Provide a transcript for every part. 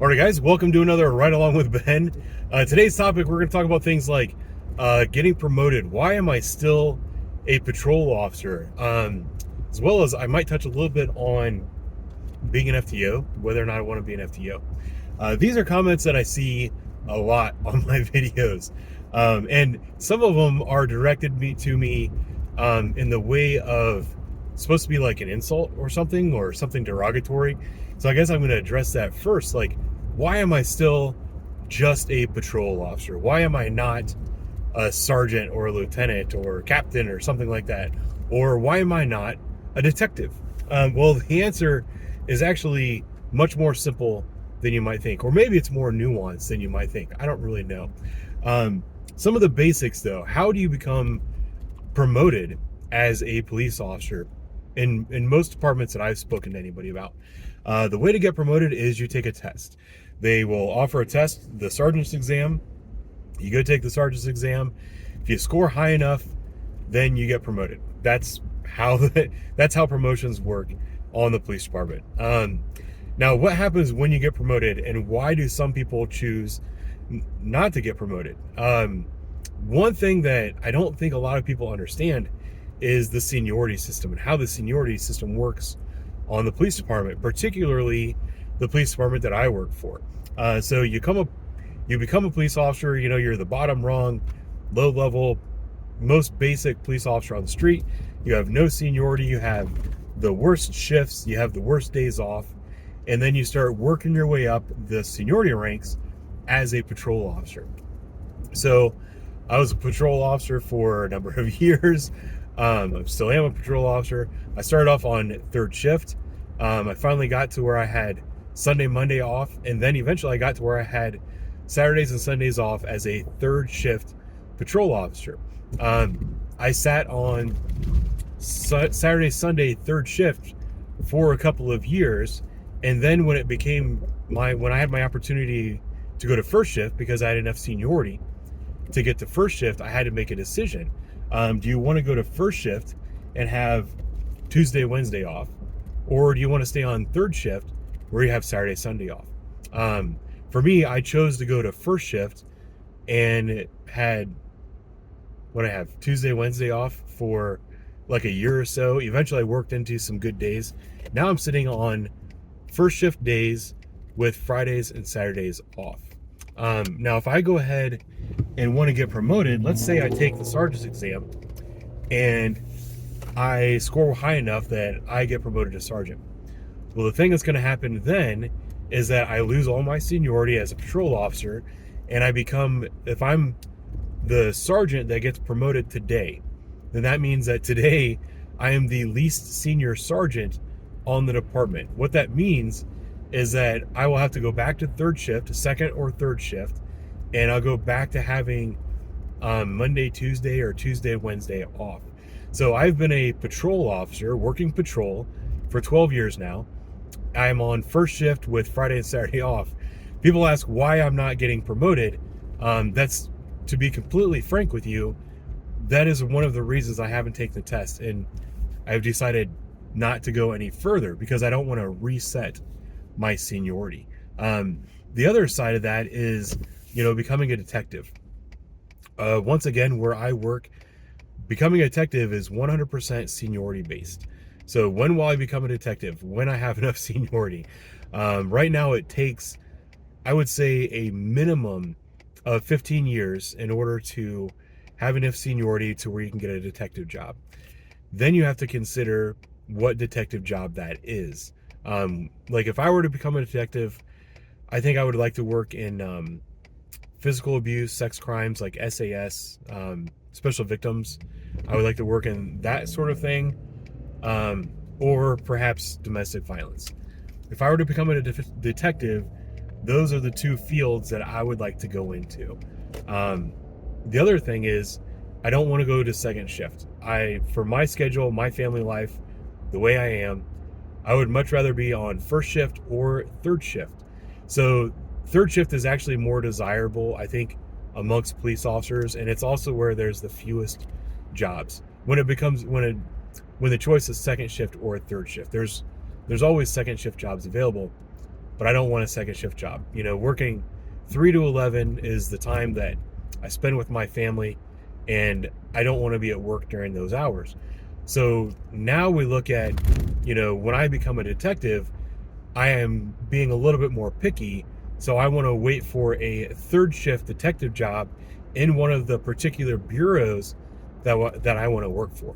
All right, guys, welcome to another Ride Along with Ben. Today's topic, we're going to talk about things like getting promoted. Why am I still a patrol officer? As well as I might touch a little bit on being an FTO, whether or not I want to be an FTO. These are comments that I see a lot on my videos. And some of them are directed to me in the way of supposed to be like an insult or something derogatory. So I guess I'm going to address that first. Like, why am I still just a patrol officer? Why am I not a sergeant or a lieutenant or captain or something like that? Or why am I not a detective? Well, the answer is actually much more simple than you might think, or maybe it's more nuanced than you might think. I don't really know. Some of the basics, though: how do you become promoted as a police officer in most departments that I've spoken to anybody about? The way to get promoted is you take a test. They will offer a test, the sergeant's exam. You go take the sergeant's exam. If you score high enough, then you get promoted. That's how promotions work on the police department. Now, what happens when you get promoted, and why do some people choose not to get promoted? One thing that I don't think a lot of people understand is the seniority system and how the seniority system works on the police department, particularly the police department that I work for. So you become a police officer. You know, you're the bottom rung, low level, most basic police officer on the street. You have no seniority. You have the worst shifts. You have the worst days off. And then you start working your way up the seniority ranks as a patrol officer. So I was a patrol officer for a number of years. I still am a patrol officer. I started off on third shift. I finally got to where I had Sunday, Monday off, and then eventually I got to where I had Saturdays and Sundays off as a third shift patrol officer. I sat on Saturday, Sunday, third shift for a couple of years, and then when it became when I had my opportunity to go to first shift, because I had enough seniority to get to first shift, I had to make a decision. Do you want to go to first shift and have Tuesday, Wednesday off? Or do you want to stay on third shift where you have Saturday, Sunday off? For me, I chose to go to first shift and had Tuesday, Wednesday off for like a year or so. Eventually I worked into some good days. Now I'm sitting on first shift days with Fridays and Saturdays off. Now, if I go ahead and want to get promoted, let's say I take the sergeant's exam and I score high enough that I get promoted to sergeant. Well, the thing that's going to happen then is that I lose all my seniority as a patrol officer, and if I'm the sergeant that gets promoted today, then that means that today I am the least senior sergeant on the department. What that means is that I will have to go back to third shift, second or third shift, and I'll go back to having Monday, Tuesday, or Tuesday, Wednesday off. So I've been a patrol officer, working patrol, for 12 years now. I'm on first shift with Friday and Saturday off. People ask why I'm not getting promoted. That's, to be completely frank with you, that is one of the reasons I haven't taken the test, and I've decided not to go any further because I don't want to reset my seniority. The other side of that is, becoming a detective. Once again, where I work, becoming a detective is 100% seniority based. So when will I become a detective? When I have enough seniority. Right now it takes, I would say, a minimum of 15 years in order to have enough seniority to where you can get a detective job. Then you have to consider what detective job that is. Like if I were to become a detective, I think I would like to work in physical abuse, sex crimes like SAS, special victims. I would like to work in that sort of thing, or perhaps domestic violence. If I were to become a detective, those are the two fields that I would like to go into. The other thing is, I don't want to go to second shift. For my schedule, my family life, the way I am, I would much rather be on first shift or third shift. So third shift is actually more desirable, I think, amongst police officers, and it's also where there's the fewest jobs. When the choice is second shift or third shift, there's always second shift jobs available. but I don't want a second shift job. You know, working 3 to 11 is the time that I spend with my family, and I don't want to be at work during those hours. So now we look at, you know, when I become a detective, I am being a little bit more picky. So I want to wait for a third shift detective job in one of the particular bureaus that I want to work for.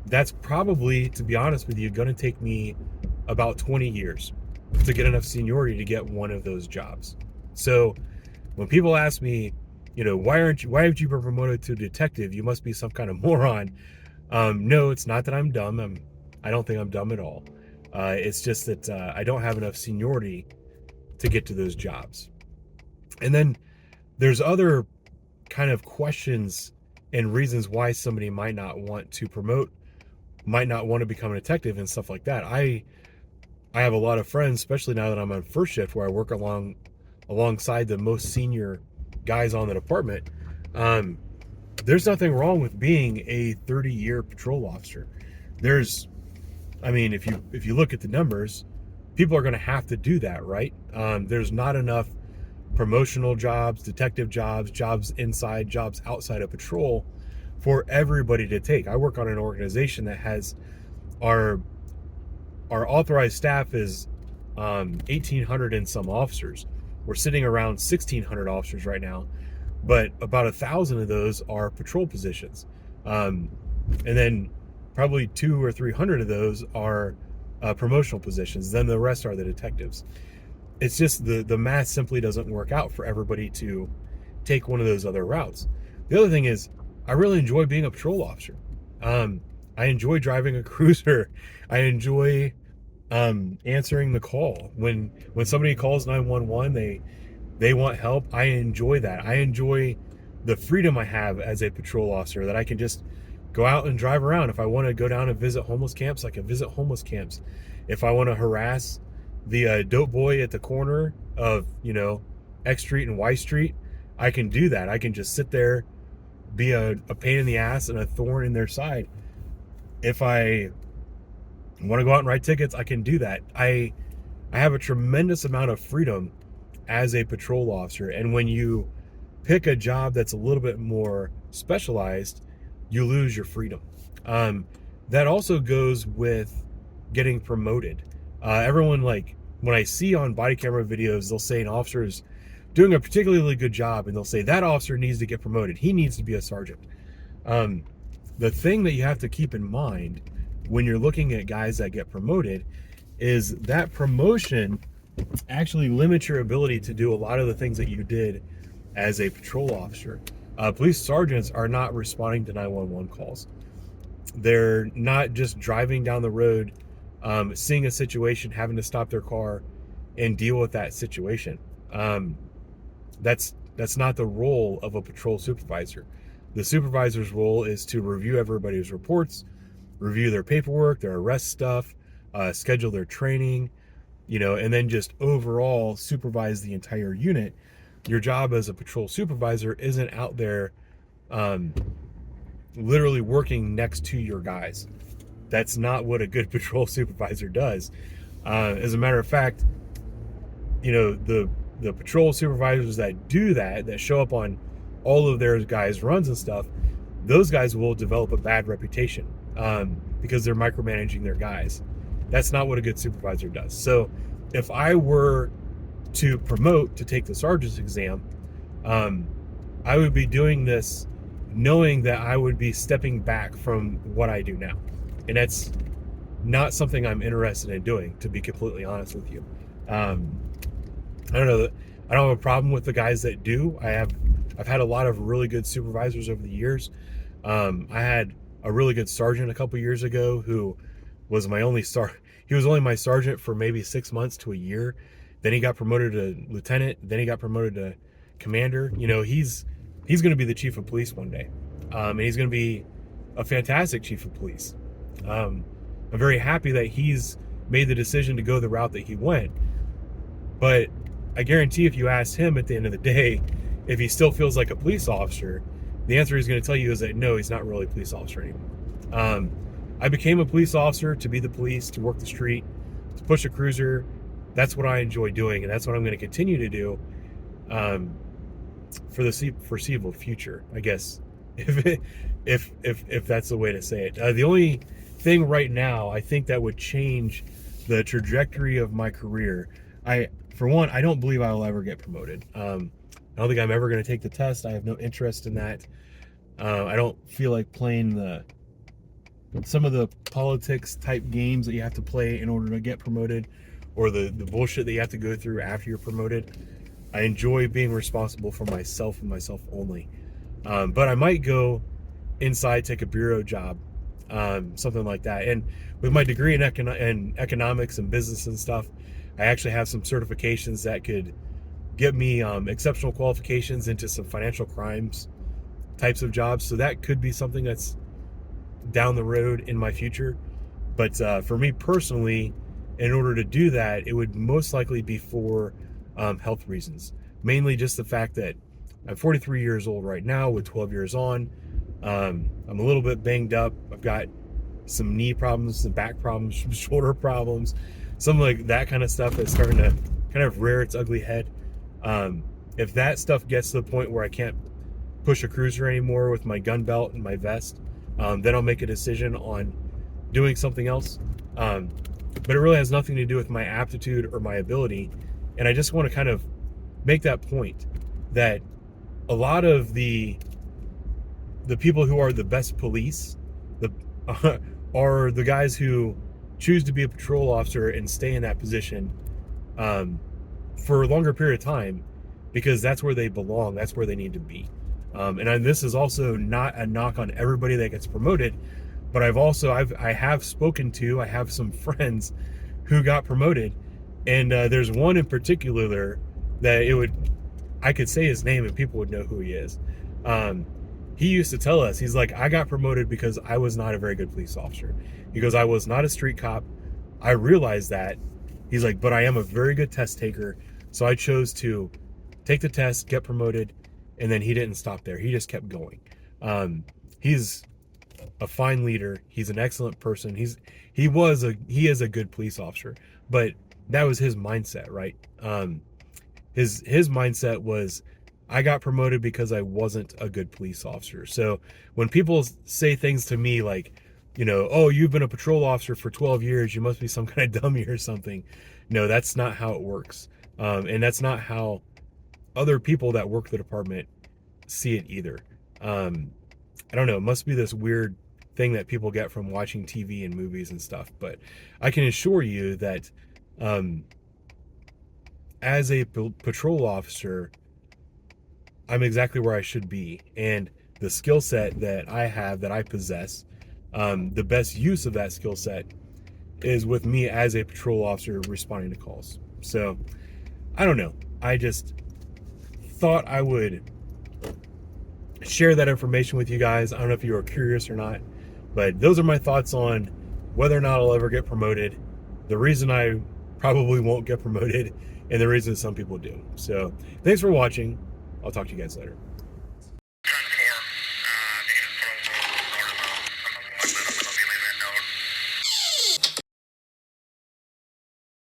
That's probably, to be honest with you, going to take me about 20 years to get enough seniority to get one of those jobs. So when people ask me, you know, why haven't you been promoted to detective? You must be some kind of moron. No, it's not that I'm dumb. I don't think I'm dumb at all. It's just that I don't have enough seniority to get to those jobs. And then there's other kind of questions and reasons why somebody might not want to promote, might not want to become a detective and stuff like that. I have a lot of friends, especially now that I'm on first shift, where I work alongside the most senior guys on the department. There's nothing wrong with being a 30-year patrol officer. I mean, if you look at the numbers, people are going to have to do that, right? There's not enough promotional jobs, detective jobs, jobs inside, jobs outside of patrol for everybody to take. I work on an organization that has our authorized staff is 1,800 and some officers. We're sitting around 1,600 officers right now, but about 1,000 of those are patrol positions, and then probably 200 or 300 of those are promotional positions. Then the rest are the detectives. It's just the math simply doesn't work out for everybody to take one of those other routes. The other thing is, I really enjoy being a patrol officer. I enjoy driving a cruiser. I enjoy answering the call when somebody calls 911. They want help. I enjoy that. I enjoy the freedom I have as a patrol officer, that I can just go out and drive around. If I want to go down and visit homeless camps, I can visit homeless camps. If I want to harass the dope boy at the corner of, you know, X Street and Y Street, I can do that. I can just sit there, be a pain in the ass and a thorn in their side. If I want to go out and write tickets, I can do that. I have a tremendous amount of freedom as a patrol officer. And when you pick a job that's a little bit more specialized, you lose your freedom. That also goes with getting promoted. Everyone, like, when I see on body camera videos, they'll say an officer is doing a particularly good job, and they'll say that officer needs to get promoted. He needs to be a sergeant. The thing that you have to keep in mind when you're looking at guys that get promoted is that promotion actually limits your ability to do a lot of the things that you did as a patrol officer. Police sergeants are not responding to 911 calls. They're not just driving down the road, seeing a situation, having to stop their car and deal with that situation. That's not the role of a patrol supervisor. The supervisor's role is to review everybody's reports, review their paperwork, their arrest stuff, schedule their training, you know, and then just overall supervise the entire unit. Your job as a patrol supervisor isn't out there literally working next to your guys. That's not what a good patrol supervisor does. As a matter of fact, you know, the patrol supervisors that do that show up on all of their guys' runs and stuff, those guys will develop a bad reputation because they're micromanaging their guys. That's not what a good supervisor does. So if I were to promote to take the sergeant's exam, I would be doing this knowing that I would be stepping back from what I do now. And that's not something I'm interested in doing, to be completely honest with you. I don't know. I don't have a problem with the guys that do. I've had a lot of really good supervisors over the years. I had a really good sergeant a couple years ago who was my only he was only my sergeant for maybe 6 months to a year. Then he got promoted to lieutenant. Then he got promoted to commander. You know, he's going to be the chief of police one day. And he's going to be a fantastic chief of police. I'm very happy that he's made the decision to go the route that he went. But I guarantee if you ask him at the end of the day if he still feels like a police officer, the answer he's going to tell you is that no, he's not really a police officer anymore. I became a police officer to be the police, to work the street, to push a cruiser, that's what I enjoy doing, and that's what I'm going to continue to do for the foreseeable future, I guess, if that's the way to say it. The only thing right now I think that would change the trajectory of my career, for one, I don't believe I will ever get promoted. I don't think I'm ever going to take the test. I have no interest in that. I don't feel like playing some of the politics type games that you have to play in order to get promoted, or the bullshit that you have to go through after you're promoted. I enjoy being responsible for myself and myself only. But I might go inside, take a bureau job, something like that. And with my degree in economics and business and stuff, I actually have some certifications that could get me exceptional qualifications into some financial crimes types of jobs. So that could be something that's down the road in my future. But for me personally, in order to do that, it would most likely be for health reasons. Mainly just the fact that I'm 43 years old right now with 12 years on. I'm a little bit banged up. I've got some knee problems, some back problems, some shoulder problems, some like that kind of stuff that's starting to kind of rear its ugly head. If that stuff gets to the point where I can't push a cruiser anymore with my gun belt and my vest, then I'll make a decision on doing something else. But it really has nothing to do with my aptitude or my ability. And I just want to kind of make that point that a lot of the people who are the best police are the guys who choose to be a patrol officer and stay in that position for a longer period of time, because that's where they belong. That's where they need to be. This is also not a knock on everybody that gets promoted, but I have spoken to, I have some friends who got promoted, and there's one in particular that I could say his name and people would know who he is. He used to tell us, he's like, I got promoted because I was not a very good police officer. He goes, I was not a street cop. I realized that. He's like, but I am a very good test taker. So I chose to take the test, get promoted, and then he didn't stop there. He just kept going. He's a fine leader. He's an excellent person. He is a good police officer, but that was his mindset, right? His mindset was, I got promoted because I wasn't a good police officer. So when people say things to me like, oh, you've been a patrol officer for 12 years, you must be some kind of dummy or something. No, that's not how it works. And that's not how other people that work the department see it either. I don't know, it must be this weird thing that people get from watching TV and movies and stuff. But I can assure you that as a patrol officer, I'm exactly where I should be. And the skill set that I have, that I possess, the best use of that skill set is with me as a patrol officer responding to calls. So, I don't know. I just thought I would share that information with you guys. I don't know if you were curious or not, but those are my thoughts on whether or not I'll ever get promoted, the reason I probably won't get promoted, and the reason some people do. So, thanks for watching. I'll talk to you guys later.